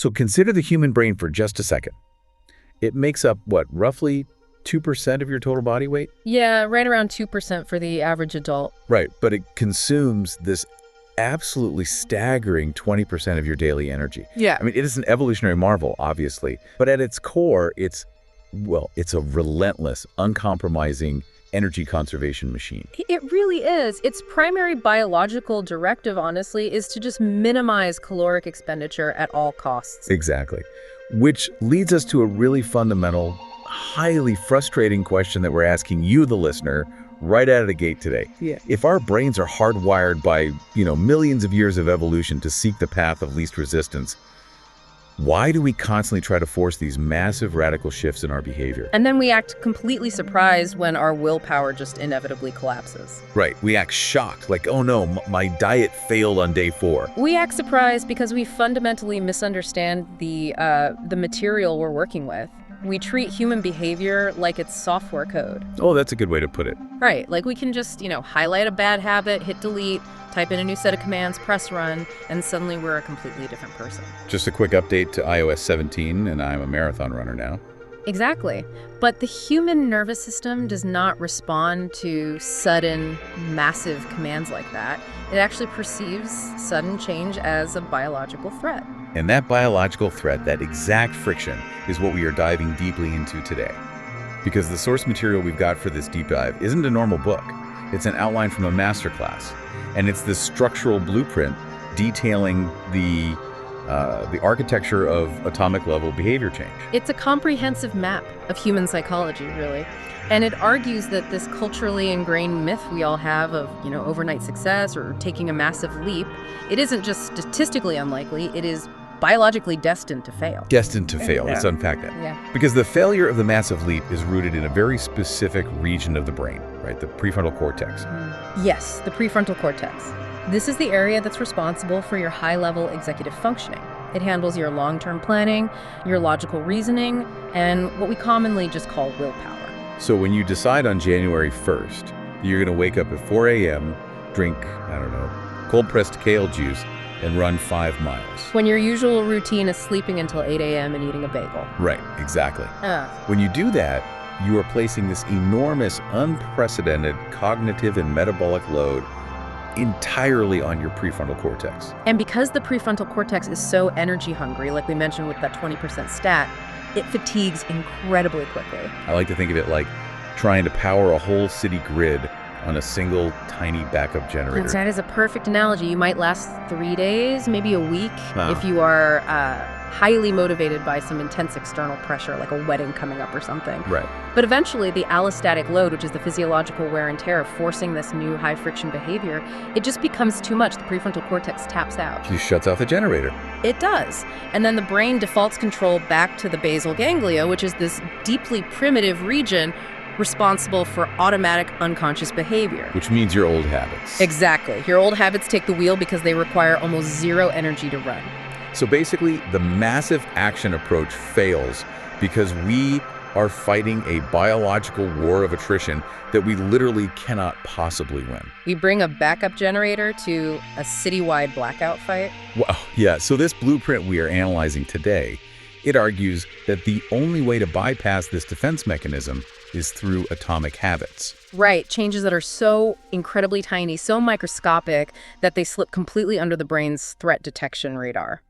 So consider the human brain for just a second. It makes up, what, roughly 2% of your total body weight? Yeah, right around 2% for the average adult. Right, but it consumes this absolutely staggering 20% of your daily energy. Yeah. I mean, it is an evolutionary marvel, obviously, but at its core, it's a relentless, uncompromising energy conservation machine. It really is. Its primary biological directive, honestly, is to just minimize caloric expenditure at all costs. Exactly. Which leads us to a really fundamental, highly frustrating question that we're asking you, the listener, right out of the gate today. Yeah. If our brains are hardwired by, millions of years of evolution to seek the path of least resistance, why do we constantly try to force these massive radical shifts in our behavior? And then we act completely surprised when our willpower just inevitably collapses. Right. We act shocked, like, oh no, my diet failed on day 4. We act surprised because we fundamentally misunderstand the material we're working with. We treat human behavior like it's software code. Oh, that's a good way to put it. Right, like we can just, highlight a bad habit, hit delete, type in a new set of commands, press run, and suddenly we're a completely different person. Just a quick update to iOS 17, and I'm a marathon runner now. Exactly. But the human nervous system does not respond to sudden, massive commands like that. It actually perceives sudden change as a biological threat. And that biological threat, that exact friction, is what we are diving deeply into today. Because the source material we've got for this deep dive isn't a normal book. It's an outline from a masterclass. And it's this structural blueprint detailing the architecture of atomic-level behavior change. It's a comprehensive map of human psychology, really. And it argues that this culturally ingrained myth we all have of, overnight success or taking a massive leap, it isn't just statistically unlikely, it is biologically destined to fail. Destined to fail. Yeah. Let's unpack that. Yeah. Because the failure of the massive leap is rooted in a very specific region of the brain, right? The prefrontal cortex. Yes, the prefrontal cortex. This is the area that's responsible for your high-level executive functioning. It handles your long-term planning, your logical reasoning, and what we commonly just call willpower. So when you decide on January 1st, you're going to wake up at 4 a.m., drink, cold-pressed kale juice, and run 5 miles. When your usual routine is sleeping until 8 a.m. and eating a bagel. Right, exactly. When you do that, you are placing this enormous, unprecedented cognitive and metabolic load entirely on your prefrontal cortex. And because the prefrontal cortex is so energy hungry, like we mentioned with that 20% stat, it fatigues incredibly quickly. I like to think of it like trying to power a whole city grid on a single tiny backup generator. That is a perfect analogy. You might last 3 days, maybe a week, if you are highly motivated by some intense external pressure, like a wedding coming up or something. Right. But eventually, the allostatic load, which is the physiological wear and tear of forcing this new high-friction behavior, it just becomes too much. The prefrontal cortex taps out. He shuts off the generator. It does. And then the brain defaults control back to the basal ganglia, which is this deeply primitive region responsible for automatic unconscious behavior. Which means your old habits. Exactly. Your old habits take the wheel because they require almost zero energy to run. So basically, the massive action approach fails because we are fighting a biological war of attrition that we literally cannot possibly win. We bring a backup generator to a citywide blackout fight. Wow, yeah, so this blueprint we are analyzing today, it argues that the only way to bypass this defense mechanism is through atomic habits. Right, changes that are so incredibly tiny, so microscopic, that they slip completely under the brain's threat detection radar.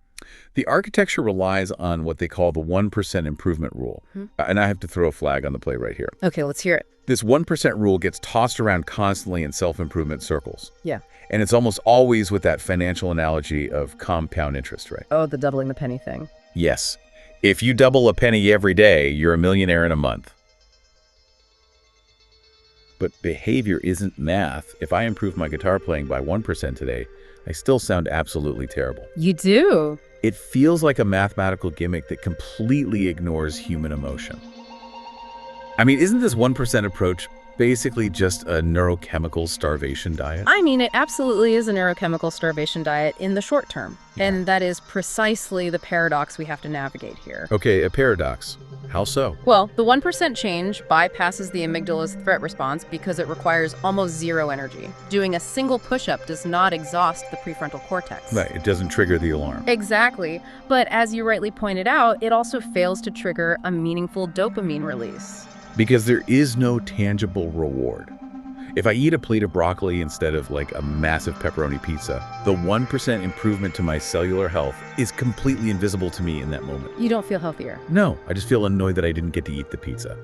The architecture relies on what they call the 1% improvement rule. And I have to throw a flag on the play right here. Okay, let's hear it. This 1% rule gets tossed around constantly in self-improvement circles. Yeah. And it's almost always with that financial analogy of compound interest, right? Oh, the doubling the penny thing. Yes. If you double a penny every day, you're a millionaire in a month. But behavior isn't math. If I improve my guitar playing by 1% today, I still sound absolutely terrible. You do? It feels like a mathematical gimmick that completely ignores human emotion. I mean, isn't this 1% approach basically just a neurochemical starvation diet? I mean, it absolutely is a neurochemical starvation diet in the short term. Yeah. And that is precisely the paradox we have to navigate here. Okay, a paradox. How so? Well, the 1% change bypasses the amygdala's threat response because it requires almost zero energy. Doing a single push-up does not exhaust the prefrontal cortex. Right, it doesn't trigger the alarm. Exactly. But as you rightly pointed out, it also fails to trigger a meaningful dopamine release. Because there is no tangible reward. If I eat a plate of broccoli instead of like a massive pepperoni pizza, the 1% improvement to my cellular health is completely invisible to me in that moment. You don't feel healthier. No, I just feel annoyed that I didn't get to eat the pizza.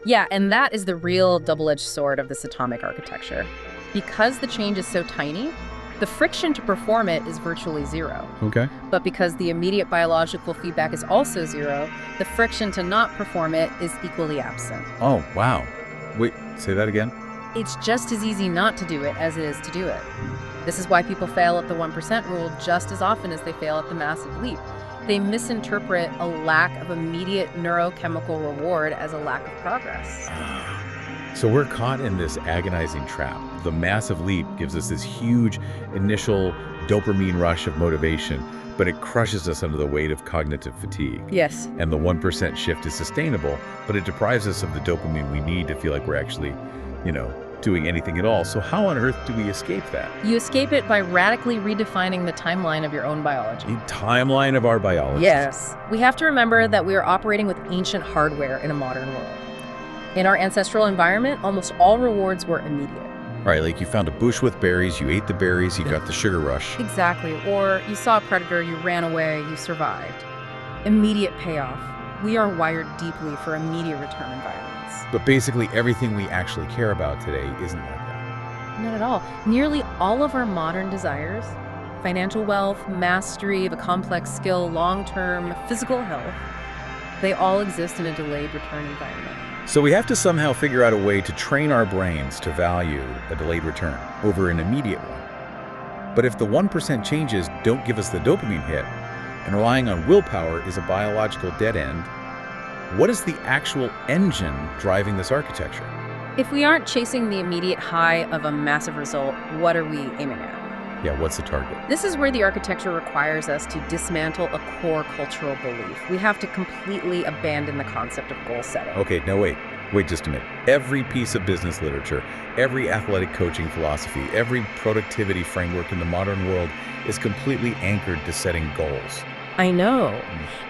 Yeah, and that is the real double-edged sword of this atomic architecture. Because the change is so tiny, the friction to perform it is virtually zero. Okay. But because the immediate biological feedback is also zero, the friction to not perform it is equally absent. Oh, wow. Wait, say that again? It's just as easy not to do it as it is to do it. This is why people fail at the 1% rule just as often as they fail at the massive leap. They misinterpret a lack of immediate neurochemical reward as a lack of progress. So we're caught in this agonizing trap. The massive leap gives us this huge initial dopamine rush of motivation, but it crushes us under the weight of cognitive fatigue. Yes. And the 1% shift is sustainable, but it deprives us of the dopamine we need to feel like we're actually, doing anything at all. So how on earth do we escape that? You escape it by radically redefining the timeline of your own biology. The timeline of our biology. Yes. We have to remember that we are operating with ancient hardware in a modern world. In our ancestral environment, almost all rewards were immediate. Right, like you found a bush with berries, you ate the berries, you got the sugar rush. Exactly. Or you saw a predator, you ran away, you survived. Immediate payoff. We are wired deeply for immediate return environments. But basically everything we actually care about today isn't like that. Not at all. Nearly all of our modern desires, financial wealth, mastery of a complex skill, long-term physical health, they all exist in a delayed return environment. So we have to somehow figure out a way to train our brains to value a delayed return over an immediate one. But if the 1% changes don't give us the dopamine hit, and relying on willpower is a biological dead end, what is the actual engine driving this architecture? If we aren't chasing the immediate high of a massive result, what are we aiming at? Yeah, what's the target? This is where the architecture requires us to dismantle a core cultural belief. We have to completely abandon the concept of goal setting. Okay, no, wait just a minute. Every piece of business literature, every athletic coaching philosophy, every productivity framework in the modern world is completely anchored to setting goals. I know.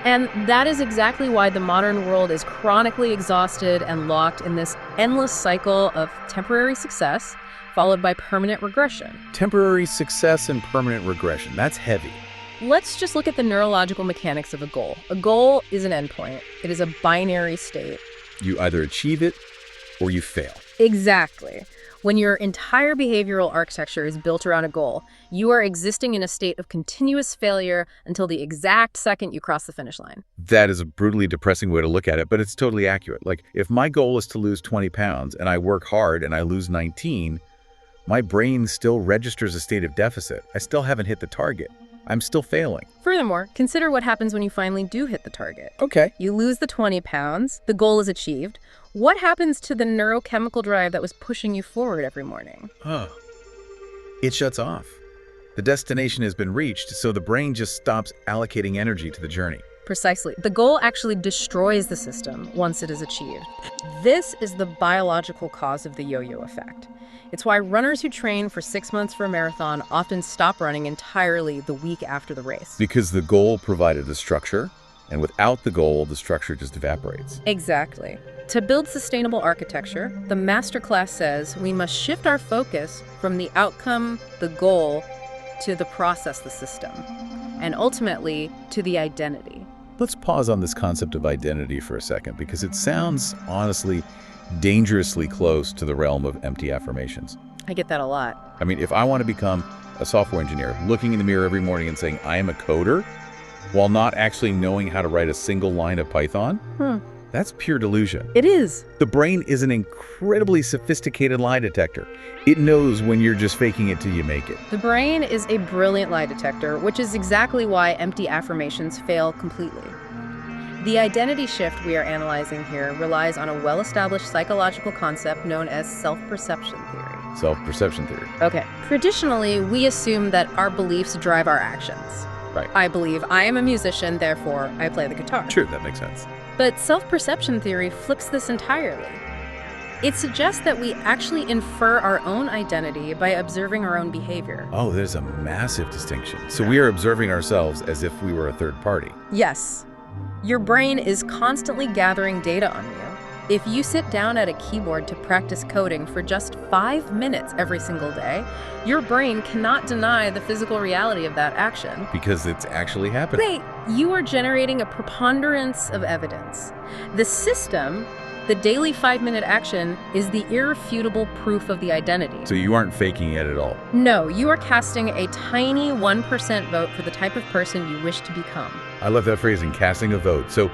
And that is exactly why the modern world is chronically exhausted and locked in this endless cycle of temporary success, followed by permanent regression. Temporary success and permanent regression, that's heavy. Let's just look at the neurological mechanics of a goal. A goal is an endpoint. It is a binary state. You either achieve it or you fail. Exactly. When your entire behavioral architecture is built around a goal, you are existing in a state of continuous failure until the exact second you cross the finish line. That is a brutally depressing way to look at it, but it's totally accurate. Like, if my goal is to lose 20 pounds and I work hard and I lose 19, my brain still registers a state of deficit. I still haven't hit the target. I'm still failing. Furthermore, consider what happens when you finally do hit the target. Okay. You lose the 20 pounds, the goal is achieved. What happens to the neurochemical drive that was pushing you forward every morning? It shuts off. The destination has been reached, so the brain just stops allocating energy to the journey. Precisely. The goal actually destroys the system once it is achieved. This is the biological cause of the yo-yo effect. It's why runners who train for 6 months for a marathon often stop running entirely the week after the race. Because the goal provided a structure, and without the goal, the structure just evaporates. Exactly. To build sustainable architecture, the masterclass says we must shift our focus from the outcome, the goal, to the process, the system, and ultimately to the identity. Let's pause on this concept of identity for a second, because it sounds, honestly, dangerously close to the realm of empty affirmations. I get that a lot. I mean, if I want to become a software engineer, looking in the mirror every morning and saying, I am a coder, while not actually knowing how to write a single line of Python, that's pure delusion. It is. The brain is an incredibly sophisticated lie detector. It knows when you're just faking it till you make it. The brain is a brilliant lie detector, which is exactly why empty affirmations fail completely. The identity shift we are analyzing here relies on a well-established psychological concept known as self-perception theory. Self-perception theory. Okay. Traditionally, we assume that our beliefs drive our actions. Right. I believe I am a musician, therefore I play the guitar. True, that makes sense. But self-perception theory flips this entirely. It suggests that we actually infer our own identity by observing our own behavior. Oh, there's a massive distinction. So we are observing ourselves as if we were a third party. Yes. Your brain is constantly gathering data on you. If you sit down at a keyboard to practice coding for just 5 minutes every single day, your brain cannot deny the physical reality of that action. Because it's actually happening. Wait, you are generating a preponderance of evidence. The system, the daily 5-minute action, is the irrefutable proof of the identity. So you aren't faking it at all. No, you are casting a tiny 1% vote for the type of person you wish to become. I love that phrasing, casting a vote. So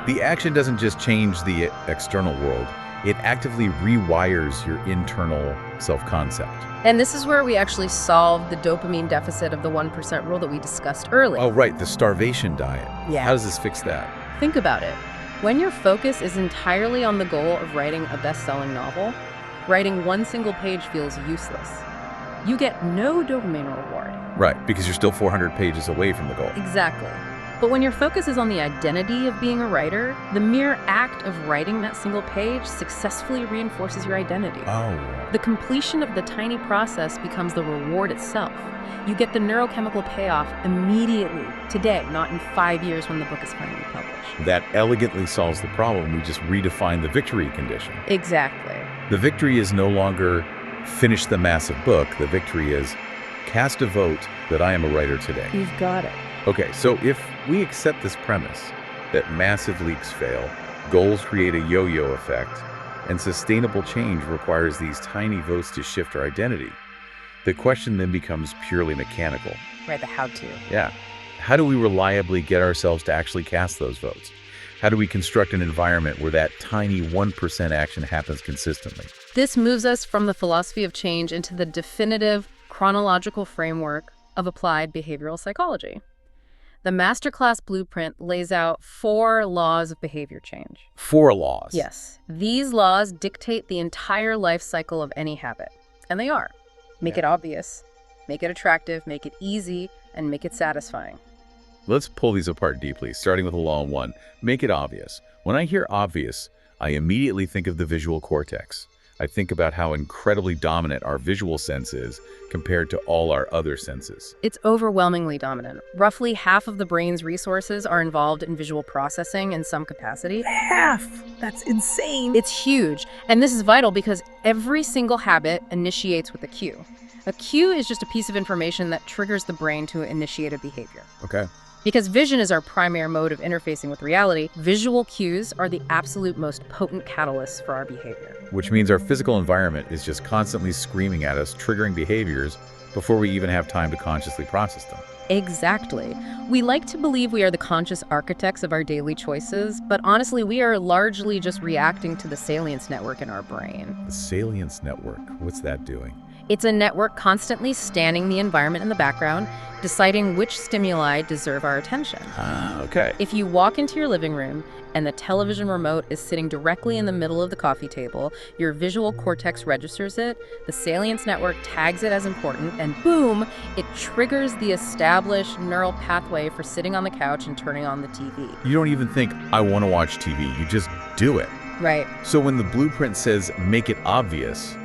the action doesn't just change the external world, it actively rewires your internal self-concept. And this is where we actually solve the dopamine deficit of the 1% rule that we discussed earlier. Oh, right, the starvation diet. Yeah. How does this fix that? Think about it. When your focus is entirely on the goal of writing a best-selling novel, writing one single page feels useless. You get no dopamine reward. Right, because you're still 400 pages away from the goal. Exactly. But when your focus is on the identity of being a writer, the mere act of writing that single page successfully reinforces your identity. Oh. The completion of the tiny process becomes the reward itself. You get the neurochemical payoff immediately, today, not in 5 years when the book is finally published. That elegantly solves the problem. We just redefine the victory condition. Exactly. The victory is no longer finish the massive book. The victory is cast a vote that I am a writer today. You've got it. Okay, so if we accept this premise that massive leaks fail, goals create a yo-yo effect, and sustainable change requires these tiny votes to shift our identity, the question then becomes purely mechanical. Right, the how-to. Yeah. How do we reliably get ourselves to actually cast those votes? How do we construct an environment where that tiny 1% action happens consistently? This moves us from the philosophy of change into the definitive chronological framework of applied behavioral psychology. The masterclass blueprint lays out 4 laws of behavior change. 4 laws. Yes. These laws dictate the entire life cycle of any habit. And they are. Make it obvious, make it attractive, make it easy, and make it satisfying. Let's pull these apart deeply, starting with law 1. Make it obvious. When I hear obvious, I immediately think of the visual cortex. I think about how incredibly dominant our visual sense is compared to all our other senses. It's overwhelmingly dominant. Roughly half of the brain's resources are involved in visual processing in some capacity. Half! That's insane! It's huge. And this is vital because every single habit initiates with a cue. A cue is just a piece of information that triggers the brain to initiate a behavior. Okay. Because vision is our primary mode of interfacing with reality, visual cues are the absolute most potent catalysts for our behavior. Which means our physical environment is just constantly screaming at us, triggering behaviors before we even have time to consciously process them. Exactly. We like to believe we are the conscious architects of our daily choices, but honestly, we are largely just reacting to the salience network in our brain. The salience network, what's that doing? It's a network constantly scanning the environment in the background, deciding which stimuli deserve our attention. Ah, okay. If you walk into your living room and the television remote is sitting directly in the middle of the coffee table, your visual cortex registers it, the salience network tags it as important, and boom, it triggers the established neural pathway for sitting on the couch and turning on the TV. You don't even think, I want to watch TV. You just do it. Right. So when the blueprint says, make it obvious,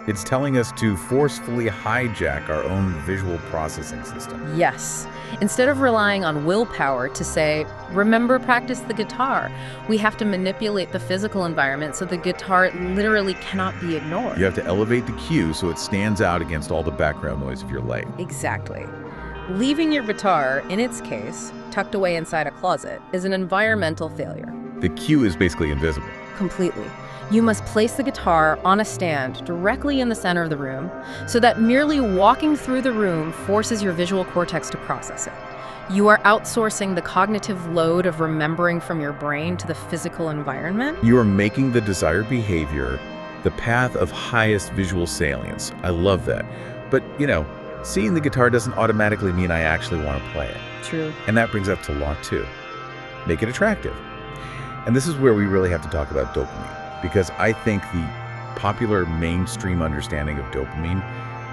it's telling us to forcefully hijack our own visual processing system. Yes. Instead of relying on willpower to say, remember, practice the guitar, we have to manipulate the physical environment so the guitar literally cannot be ignored. You have to elevate the cue so it stands out against all the background noise of your life. Exactly. Leaving your guitar, in its case, tucked away inside a closet, is an environmental failure. The cue is basically invisible. Completely. You must place the guitar on a stand directly in the center of the room so that merely walking through the room forces your visual cortex to process it. You are outsourcing the cognitive load of remembering from your brain to the physical environment. You are making the desired behavior the path of highest visual salience. I love that. But, seeing the guitar doesn't automatically mean I actually want to play it. True. And that brings up to law 2. Make it attractive. And this is where we really have to talk about dopamine, because I think the popular mainstream understanding of dopamine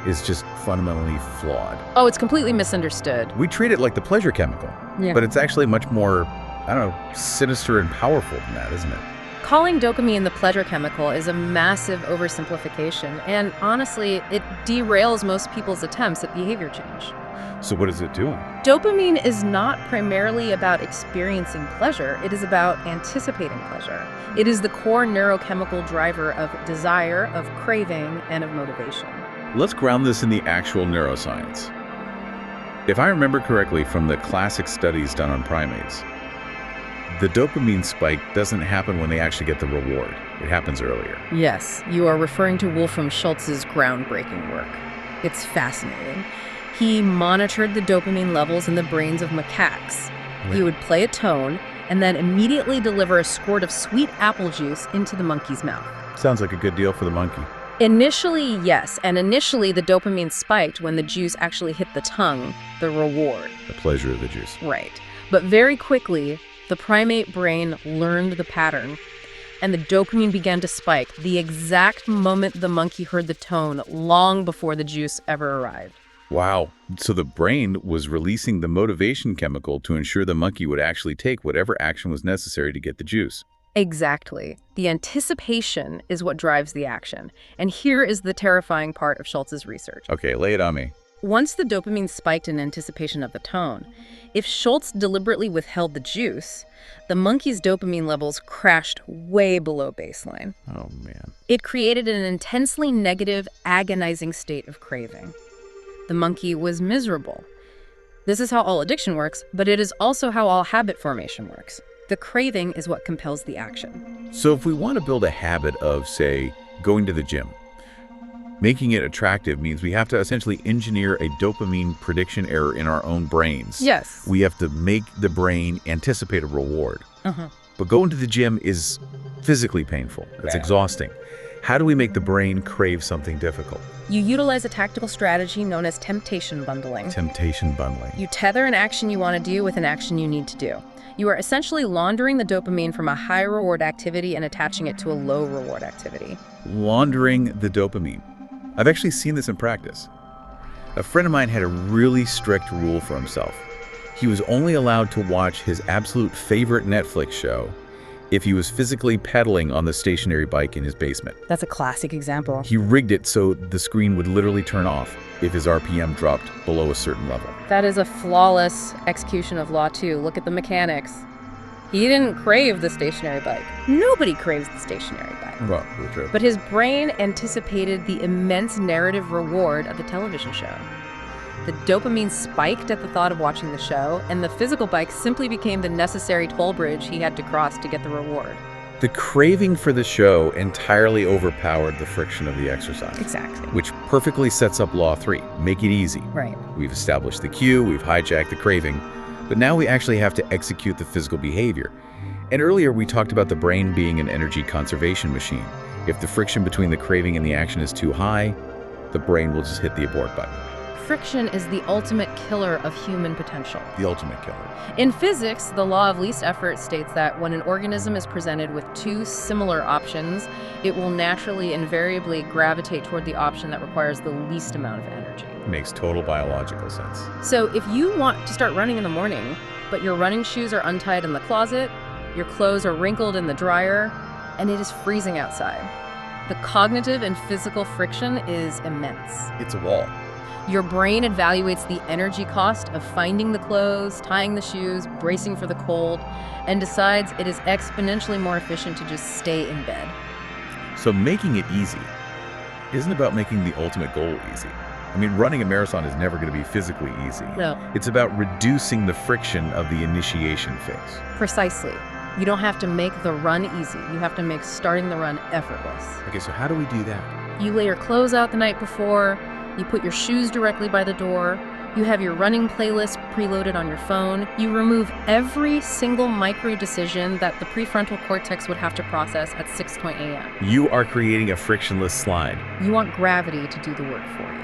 is just fundamentally flawed. Oh, it's completely misunderstood. We treat it like the pleasure chemical, Yeah. but it's actually much more, I don't know, sinister and powerful than that, isn't it? Calling dopamine the pleasure chemical is a massive oversimplification, and honestly, it derails most people's attempts at behavior change. So what is it doing? Dopamine is not primarily about experiencing pleasure, it is about anticipating pleasure. It is the core neurochemical driver of desire, of craving, and of motivation. Let's ground this in the actual neuroscience. If I remember correctly from the classic studies done on primates, the dopamine spike doesn't happen when they actually get the reward. It happens earlier. Yes, you are referring to Wolfram Schultz's groundbreaking work. It's fascinating. He monitored the dopamine levels in the brains of macaques. He would play a tone and then immediately deliver a squirt of sweet apple juice into the monkey's mouth. Sounds like a good deal for the monkey. Initially, yes, and initially the dopamine spiked when the juice actually hit the tongue, the reward. The pleasure of the juice. Right. But very quickly, the primate brain learned the pattern, and the dopamine began to spike the exact moment the monkey heard the tone, long before the juice ever arrived. Wow. So the brain was releasing the motivation chemical to ensure the monkey would actually take whatever action was necessary to get the juice. Exactly. The anticipation is what drives the action. And here is the terrifying part of Schultz's research. Okay, lay it on me. Once the dopamine spiked in anticipation of the tone, if Schultz deliberately withheld the juice, the monkey's dopamine levels crashed way below baseline. Oh, man. It created an intensely negative, agonizing state of craving. The monkey was miserable. This is how all addiction works, but it is also how all habit formation works. The craving is what compels the action. So if we want to build a habit of, say, going to the gym, making it attractive means we have to essentially engineer a dopamine prediction error in our own brains. Yes. We have to make the brain anticipate a reward. But going to the gym is physically painful. It's exhausting. How do we make the brain crave something difficult? You utilize a tactical strategy known as temptation bundling. Temptation bundling. You tether an action you want to do with an action you need to do. You are essentially laundering the dopamine from a high-reward activity and attaching it to a low-reward activity. Laundering the dopamine. I've actually seen this in practice. A friend of mine had a really strict rule for himself. He was only allowed to watch his absolute favorite Netflix show if he was physically pedaling on the stationary bike in his basement. That's a classic example. He rigged it so the screen would literally turn off if his RPM dropped below a certain level. That is a flawless execution of Law 2. Look at the mechanics. He didn't crave the stationary bike. Nobody craves the stationary bike. Well, true. But his brain anticipated the immense narrative reward of the television show. The dopamine spiked at the thought of watching the show, and the physical bike simply became the necessary toll bridge he had to cross to get the reward. The craving for the show entirely overpowered the friction of the exercise. Exactly. Which perfectly sets up Law 3. Make it easy. Right. We've established the cue, we've hijacked the craving, but now we actually have to execute the physical behavior. And earlier we talked about the brain being an energy conservation machine. If the friction between the craving and the action is too high, the brain will just hit the abort button. Friction is the ultimate killer of human potential. The ultimate killer. In physics, the law of least effort states that when an organism is presented with two similar options, it will naturally, invariably gravitate toward the option that requires the least amount of energy. Makes total biological sense. So if you want to start running in the morning, but your running shoes are untied in the closet, your clothes are wrinkled in the dryer, and it is freezing outside, the cognitive and physical friction is immense. It's a wall. Your brain evaluates the energy cost of finding the clothes, tying the shoes, bracing for the cold, and decides it is exponentially more efficient to just stay in bed. So making it easy isn't about making the ultimate goal easy. I mean, running a marathon is never going to be physically easy. No. It's about reducing the friction of the initiation phase. Precisely. You don't have to make the run easy. You have to make starting the run effortless. Okay, so how do we do that? You lay your clothes out the night before, you put your shoes directly by the door, you have your running playlist preloaded on your phone, you remove every single micro decision that the prefrontal cortex would have to process at 6:20 a.m. You are creating a frictionless slide. You want gravity to do the work for you.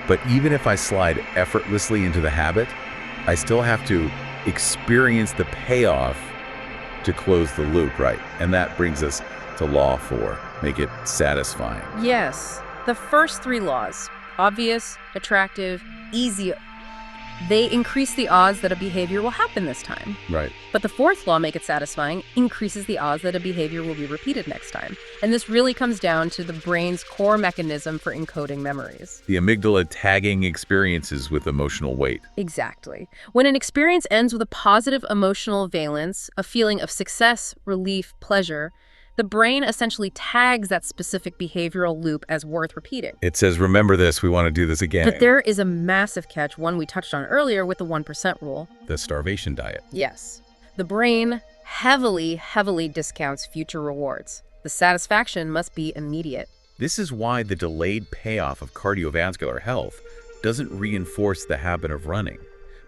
But even if I slide effortlessly into the habit, I still have to experience the payoff to close the loop, right? And that brings us to law 4, make it satisfying. Yes. The first 3 laws, obvious, attractive, easy, they increase the odds that a behavior will happen this time. Right. But the 4th law, make it satisfying, increases the odds that a behavior will be repeated next time. And this really comes down to the brain's core mechanism for encoding memories. The amygdala tagging experiences with emotional weight. Exactly. When an experience ends with a positive emotional valence, a feeling of success, relief, pleasure, the brain essentially tags that specific behavioral loop as worth repeating. It says, remember this, we want to do this again. But there is a massive catch, one we touched on earlier with the 1% rule. The starvation diet. Yes. The brain heavily discounts future rewards. The satisfaction must be immediate. This is why the delayed payoff of cardiovascular health doesn't reinforce the habit of running.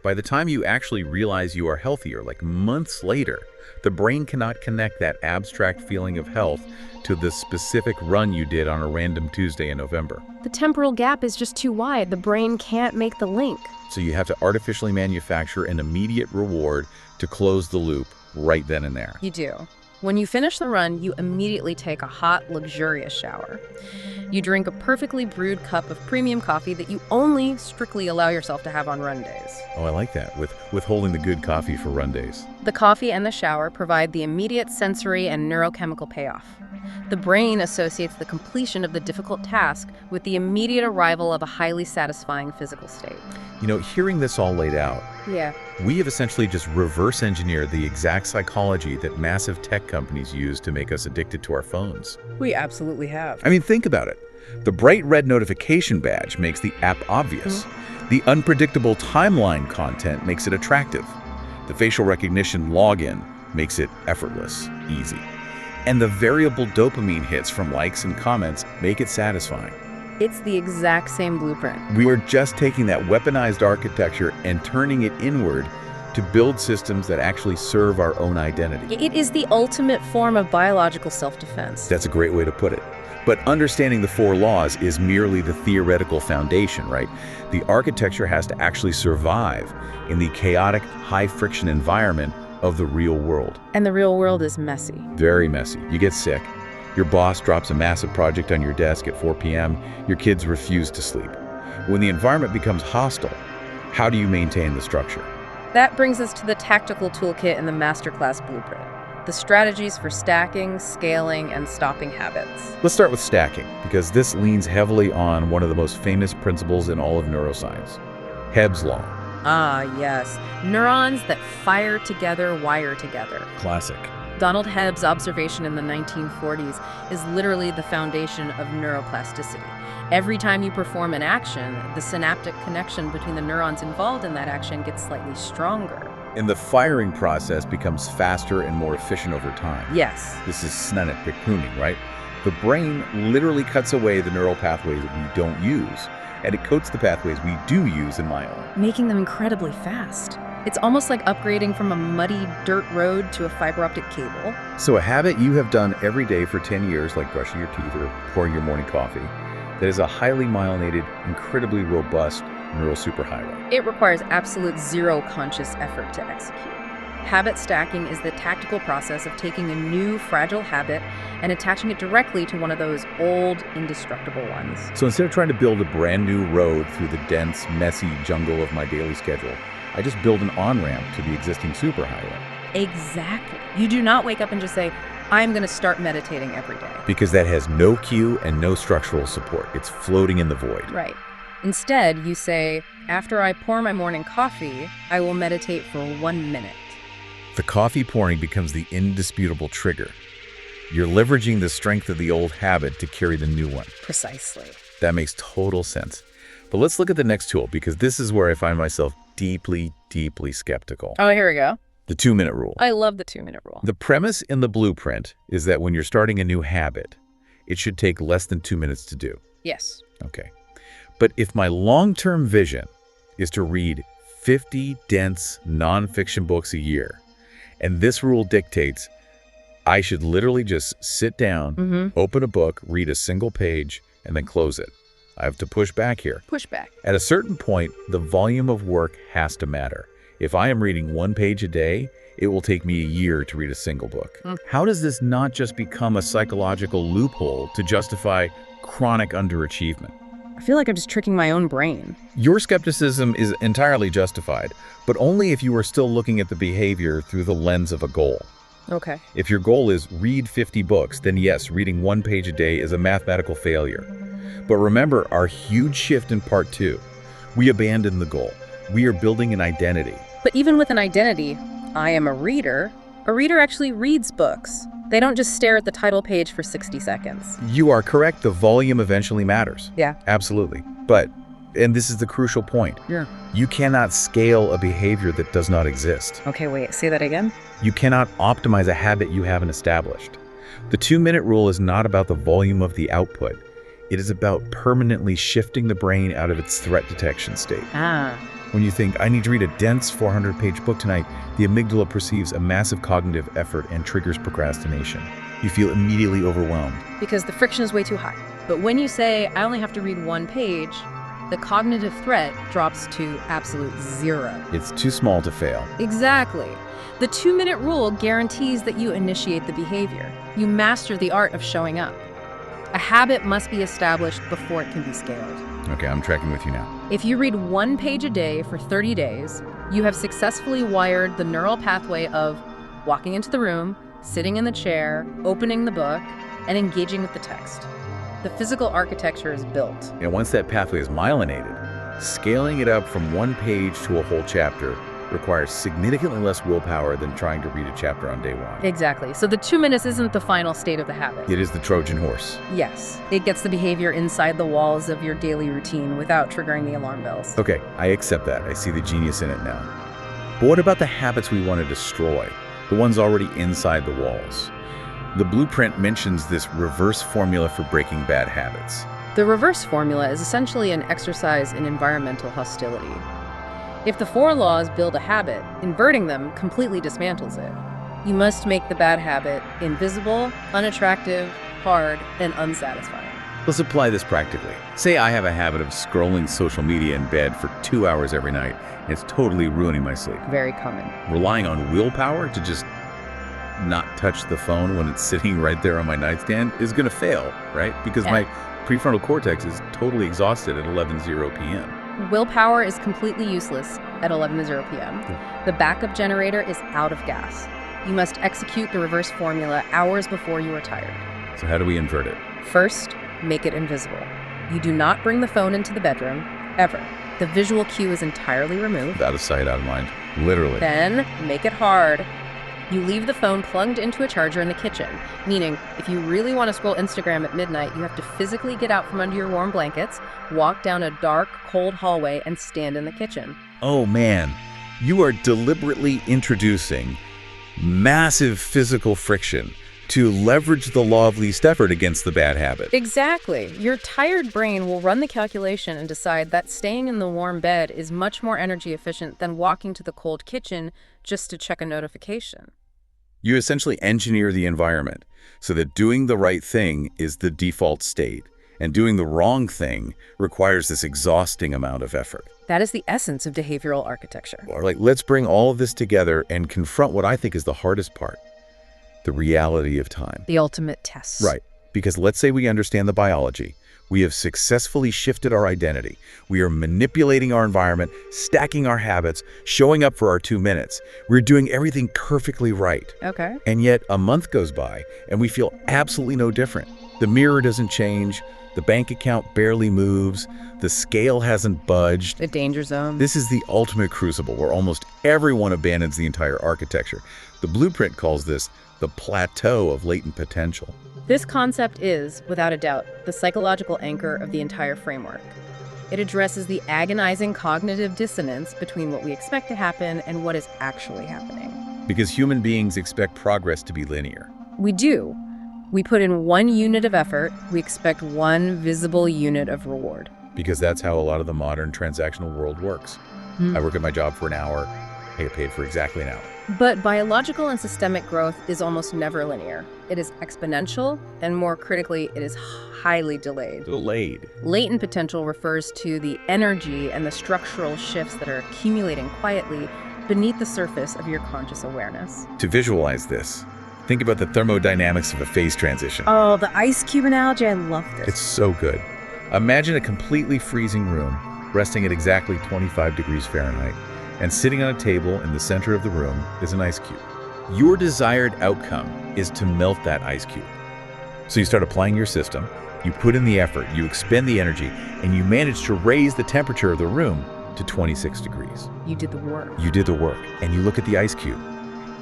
By the time you actually realize you are healthier, like months later, the brain cannot connect that abstract feeling of health to the specific run you did on a random Tuesday in November. The temporal gap is just too wide. The brain can't make the link. So you have to artificially manufacture an immediate reward to close the loop right then and there. You do. When you finish the run, you immediately take a hot, luxurious shower. You drink a perfectly brewed cup of premium coffee that you only strictly allow yourself to have on run days. Oh, I like that, withholding the good coffee for run days. The coffee and the shower provide the immediate sensory and neurochemical payoff. The brain associates the completion of the difficult task with the immediate arrival of a highly satisfying physical state. You know, hearing this all laid out, Yeah. we have essentially just reverse engineered the exact psychology that massive tech companies use to make us addicted to our phones. We absolutely have. I mean, think about it. The bright red notification badge makes the app obvious. The unpredictable timeline content makes it attractive. The facial recognition login makes it effortless, easy. And the variable dopamine hits from likes and comments make it satisfying. It's the exact same blueprint. We are just taking that weaponized architecture and turning it inward to build systems that actually serve our own identity. It is the ultimate form of biological self-defense. That's a great way to put it. But understanding the 4 laws is merely the theoretical foundation, right? The architecture has to actually survive in the chaotic, high-friction environment of the real world. And the real world is messy. Very messy. You get sick. Your boss drops a massive project on your desk at 4 p.m. Your kids refuse to sleep. When the environment becomes hostile, how do you maintain the structure? That brings us to the tactical toolkit in the masterclass blueprint. The strategies for stacking, scaling, and stopping habits. Let's start with stacking, because this leans heavily on one of the most famous principles in all of neuroscience, Hebb's law. Ah, yes. Neurons that fire together wire together. Classic. Donald Hebb's observation in the 1940s is literally the foundation of neuroplasticity. Every time you perform an action, the synaptic connection between the neurons involved in that action gets slightly stronger. And the firing process becomes faster and more efficient over time. Yes. This is synaptic pruning, right? The brain literally cuts away the neural pathways that we don't use, and it coats the pathways we do use in myelin. Making them incredibly fast. It's almost like upgrading from a muddy dirt road to a fiber optic cable. So a habit you have done every day for 10 years, like brushing your teeth or pouring your morning coffee, that is a highly myelinated, incredibly robust neural superhighway. It requires absolute zero conscious effort to execute. Habit stacking is the tactical process of taking a new, fragile habit and attaching it directly to one of those old, indestructible ones. So instead of trying to build a brand new road through the dense, messy jungle of my daily schedule, I just build an on-ramp to the existing superhighway. Exactly. You do not wake up and just say, I'm going to start meditating every day. Because that has no cue and no structural support. It's floating in the void. Right. Instead, you say, after I pour my morning coffee, I will meditate for 1 minute. The coffee pouring becomes the indisputable trigger. You're leveraging the strength of the old habit to carry the new one. Precisely. That makes total sense. But let's look at the next tool, because this is where I find myself deeply, deeply skeptical. Oh, here we go. The 2-minute rule. I love the 2-minute rule. The premise in the blueprint is that when you're starting a new habit, it should take less than 2 minutes to do. Yes. Okay. But if my long-term vision is to read 50 dense nonfiction books a year, and this rule dictates I should literally just sit down, open a book, read a single page, and then close it. I have to push back here. Push back. At a certain point, the volume of work has to matter. If I am reading 1 page a day, it will take me a year to read a single book. How does this not just become a psychological loophole to justify chronic underachievement? I feel like I'm just tricking my own brain. Your skepticism is entirely justified, but only if you are still looking at the behavior through the lens of a goal. Okay. If your goal is read 50 books, then yes, reading 1 page a day is a mathematical failure. But remember our huge shift in part 2. We abandon the goal. We are building an identity. But even with an identity, I am a reader. A reader actually reads books. They don't just stare at the title page for 60 seconds. You are correct. The volume eventually matters. Yeah. Absolutely. But, and this is the crucial point, you cannot scale a behavior that does not exist. Okay, wait, say that again? You cannot optimize a habit you haven't established. The 2-minute rule is not about the volume of the output. It is about permanently shifting the brain out of its threat detection state. When you think, I need to read a dense 400-page book tonight, the amygdala perceives a massive cognitive effort and triggers procrastination. You feel immediately overwhelmed. Because the friction is way too high. But when you say, I only have to read 1 page, the cognitive threat drops to absolute 0. It's too small to fail. Exactly. The 2-minute rule guarantees that you initiate the behavior. You master the art of showing up. A habit must be established before it can be scaled. Okay, I'm tracking with you now. If you read 1 page a day for 30 days, you have successfully wired the neural pathway of walking into the room, sitting in the chair, opening the book, and engaging with the text. The physical architecture is built. And once that pathway is myelinated, scaling it up from 1 page to a whole chapter requires significantly less willpower than trying to read a chapter on day 1. Exactly. So the 2 minutes isn't the final state of the habit. It is the Trojan horse. Yes. It gets the behavior inside the walls of your daily routine without triggering the alarm bells. Okay, I accept that. I see the genius in it now. But what about the habits we want to destroy? The ones already inside the walls? The blueprint mentions this reverse formula for breaking bad habits. The reverse formula is essentially an exercise in environmental hostility. If the 4 laws build a habit, inverting them completely dismantles it. You must make the bad habit invisible, unattractive, hard, and unsatisfying. Let's apply this practically. Say I have a habit of scrolling social media in bed for 2 hours every night, and it's totally ruining my sleep. Very common. Relying on willpower to just not touch the phone when it's sitting right there on my nightstand is going to fail, right? Because my prefrontal cortex is totally exhausted at 11:00 p.m. Willpower is completely useless at 11:00 p.m. The backup generator is out of gas. You must execute the reverse formula hours before you are tired. So how do we invert it? First, make it invisible. You do not bring the phone into the bedroom, ever. The visual cue is entirely removed. Out of sight, out of mind. Literally. Then, make it hard. You leave the phone plugged into a charger in the kitchen, meaning if you really want to scroll Instagram at midnight, you have to physically get out from under your warm blankets, walk down a dark, cold hallway, and stand in the kitchen. Oh man, you are deliberately introducing massive physical friction to leverage the law of least effort against the bad habit. Exactly. Your tired brain will run the calculation and decide that staying in the warm bed is much more energy efficient than walking to the cold kitchen just to check a notification. You essentially engineer the environment so that doing the right thing is the default state, and doing the wrong thing requires this exhausting amount of effort. That is the essence of behavioral architecture. All right, let's bring all of this together and confront what I think is the hardest part, the reality of time. The ultimate test. Right, because let's say we understand the biology. We have successfully shifted our identity. We are manipulating our environment, stacking our habits, showing up for our 2 minutes. We're doing everything perfectly right. Okay. And yet a month goes by and we feel absolutely no different. The mirror doesn't change. The bank account barely moves. The scale hasn't budged. The danger zone. This is the ultimate crucible where almost everyone abandons the entire architecture. The blueprint calls this the plateau of latent potential. This concept is, without a doubt, the psychological anchor of the entire framework. It addresses the agonizing cognitive dissonance between what we expect to happen and what is actually happening. Because human beings expect progress to be linear. We do. We put in 1 unit of effort, we expect 1 visible unit of reward. Because that's how a lot of the modern transactional world works. I work at my job for an hour, I get paid for exactly an hour. But biological and systemic growth is almost never linear. It is exponential, and more critically, it is highly delayed. Delayed. Latent potential refers to the energy and the structural shifts that are accumulating quietly beneath the surface of your conscious awareness. To visualize this, think about the thermodynamics of a phase transition. Oh, the ice cube analogy, I love this. It's so good. Imagine a completely freezing room, resting at exactly 25 degrees Fahrenheit, and sitting on a table in the center of the room is an ice cube. Your desired outcome is to melt that ice cube. So you start applying your system, you put in the effort, you expend the energy, and you manage to raise the temperature of the room to 26 degrees. You did the work. You did the work, and you look at the ice cube.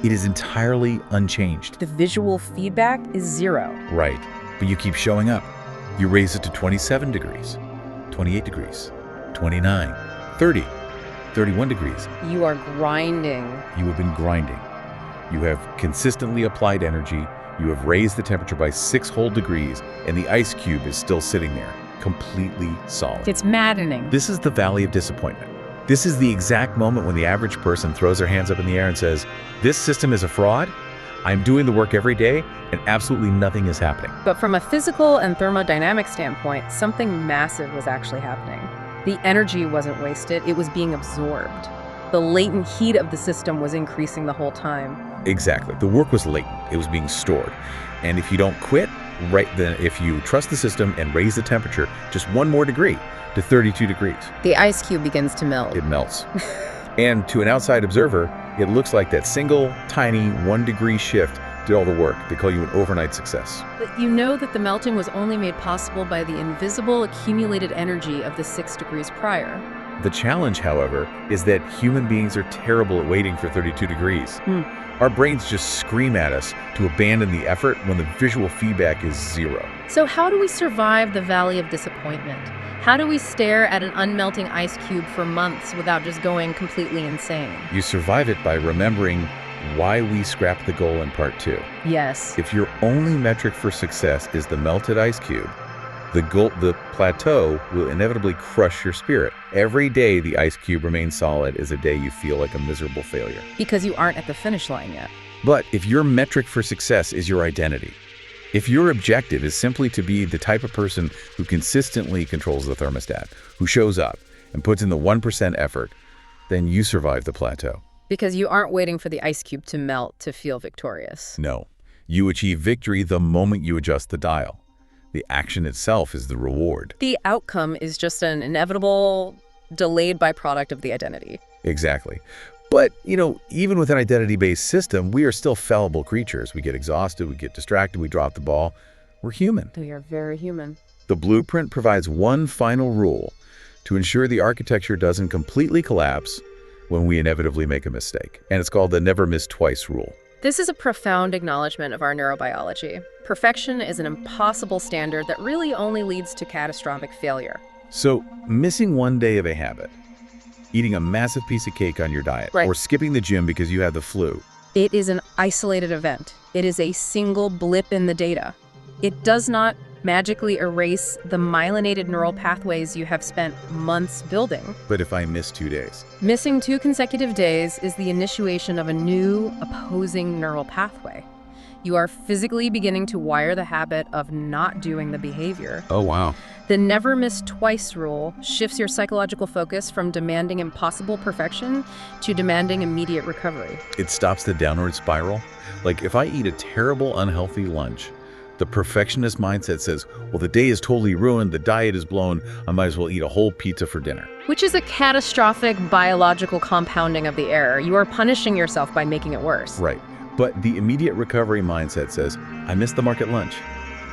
It is entirely unchanged. The visual feedback is 0. Right, but you keep showing up. You raise it to 27 degrees, 28 degrees, 29, 30, 31 degrees. You are grinding. You have been grinding. You have consistently applied energy. You have raised the temperature by 6 whole degrees, and the ice cube is still sitting there, completely solid. It's maddening. This is the valley of disappointment. This is the exact moment when the average person throws their hands up in the air and says, "This system is a fraud. I'm doing the work every day, and absolutely nothing is happening." But from a physical and thermodynamic standpoint, something massive was actually happening. The energy wasn't wasted, it was being absorbed. The latent heat of the system was increasing the whole time. Exactly. The work was latent. It was being stored. And if you don't quit, right then, if you trust the system and raise the temperature just 1 more degree to 32 degrees, The ice cube begins to melt. it melts. And to an outside observer, it looks like that single, tiny 1 degree shift did all the work. They call you an overnight success. But you know that the melting was only made possible by the invisible accumulated energy of the 6 degrees prior. The challenge, however, is that human beings are terrible at waiting for 32 degrees. Our brains just scream at us to abandon the effort when the visual feedback is 0. So how do we survive the valley of disappointment? How do we stare at an unmelting ice cube for months without just going completely insane? You survive it by remembering why we scrapped the goal in part 2. Yes. If your only metric for success is the melted ice cube, the plateau will inevitably crush your spirit. Every day the ice cube remains solid is a day you feel like a miserable failure. Because you aren't at the finish line yet. But if your metric for success is your identity, if your objective is simply to be the type of person who consistently controls the thermostat, who shows up and puts in the 1% effort, then you survive the plateau. Because you aren't waiting for the ice cube to melt to feel victorious. No, you achieve victory the moment you adjust the dial. The action itself is the reward. The outcome is just an inevitable, delayed byproduct of the identity. Exactly. But, even with an identity-based system, we are still fallible creatures. We get exhausted, we get distracted, we drop the ball. We're human. We are very human. The blueprint provides one final rule to ensure the architecture doesn't completely collapse when we inevitably make a mistake. And it's called the never miss twice rule. This is a profound acknowledgement of our neurobiology. Perfection is an impossible standard that really only leads to catastrophic failure. So, missing 1 day of a habit, eating a massive piece of cake on your diet, Right. or skipping the gym because you had the flu. It is an isolated event. It is a single blip in the data. It does not magically erase the myelinated neural pathways you have spent months building. But if I miss 2 days? Missing 2 consecutive days is the initiation of a new opposing neural pathway. You are physically beginning to wire the habit of not doing the behavior. Oh, wow. The never miss twice rule shifts your psychological focus from demanding impossible perfection to demanding immediate recovery. It stops the downward spiral. Like if I eat a terrible, unhealthy lunch, the perfectionist mindset says, well, the day is totally ruined, the diet is blown, I might as well eat a whole pizza for dinner. Which is a catastrophic biological compounding of the error. You are punishing yourself by making it worse. Right. But the immediate recovery mindset says, I missed the mark at lunch.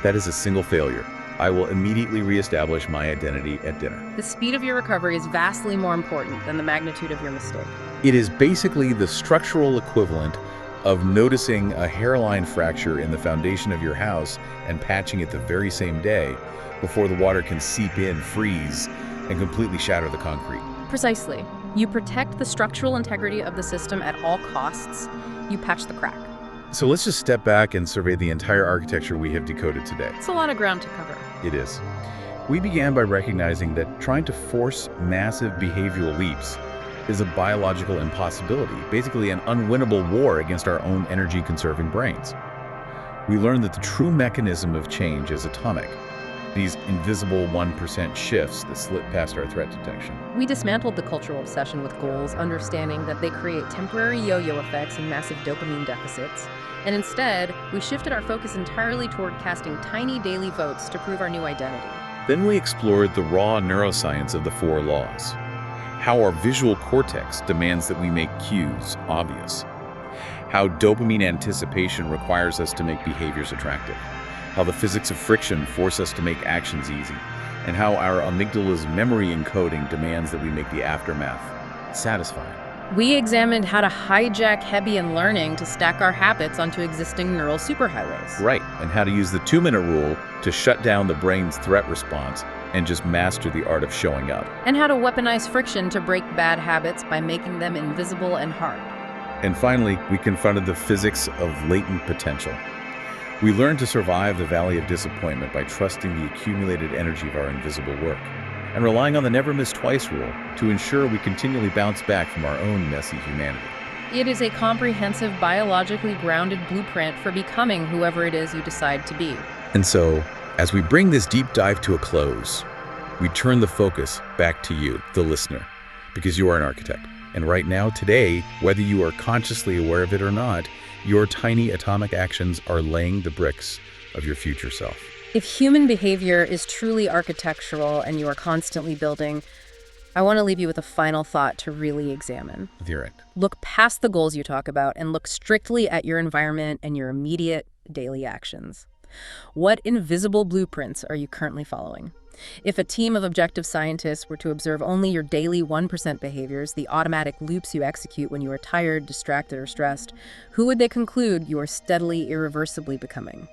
That is a single failure. I will immediately reestablish my identity at dinner. The speed of your recovery is vastly more important than the magnitude of your mistake. It is basically the structural equivalent of noticing a hairline fracture in the foundation of your house and patching it the very same day before the water can seep in, freeze, and completely shatter the concrete. Precisely. You protect the structural integrity of the system at all costs. You patch the crack. So let's just step back and survey the entire architecture we have decoded today. It's a lot of ground to cover. It is. We began by recognizing that trying to force massive behavioral leaps is a biological impossibility, basically an unwinnable war against our own energy-conserving brains. We learned that the true mechanism of change is atomic. these invisible 1% shifts that slip past our threat detection. We dismantled the cultural obsession with goals, understanding that they create temporary yo-yo effects and massive dopamine deficits. And instead, we shifted our focus entirely toward casting tiny daily votes to prove our new identity. Then we explored the raw neuroscience of the 4 laws, how our visual cortex demands that we make cues obvious, how dopamine anticipation requires us to make behaviors attractive, how the physics of friction force us to make actions easy, and how our amygdala's memory encoding demands that we make the aftermath satisfying. We examined how to hijack Hebbian learning to stack our habits onto existing neural superhighways. Right, and how to use the 2-minute rule to shut down the brain's threat response and just master the art of showing up. And how to weaponize friction to break bad habits by making them invisible and hard. And finally, we confronted the physics of latent potential. We learned to survive the valley of disappointment by trusting the accumulated energy of our invisible work, and relying on the never miss twice rule to ensure we continually bounce back from our own messy humanity. It is a comprehensive, biologically grounded blueprint for becoming whoever it is you decide to be. And so, as we bring this deep dive to a close, we turn the focus back to you, the listener, because you are an architect. And right now, today, whether you are consciously aware of it or not, your tiny atomic actions are laying the bricks of your future self. If human behavior is truly architectural and you are constantly building, I want to leave you with a final thought to really examine. Direct. Look past the goals you talk about and look strictly at your environment and your immediate daily actions. What invisible blueprints are you currently following? If a team of objective scientists were to observe only your daily 1% behaviors, the automatic loops you execute when you are tired, distracted, or stressed, who would they conclude you are steadily, irreversibly becoming?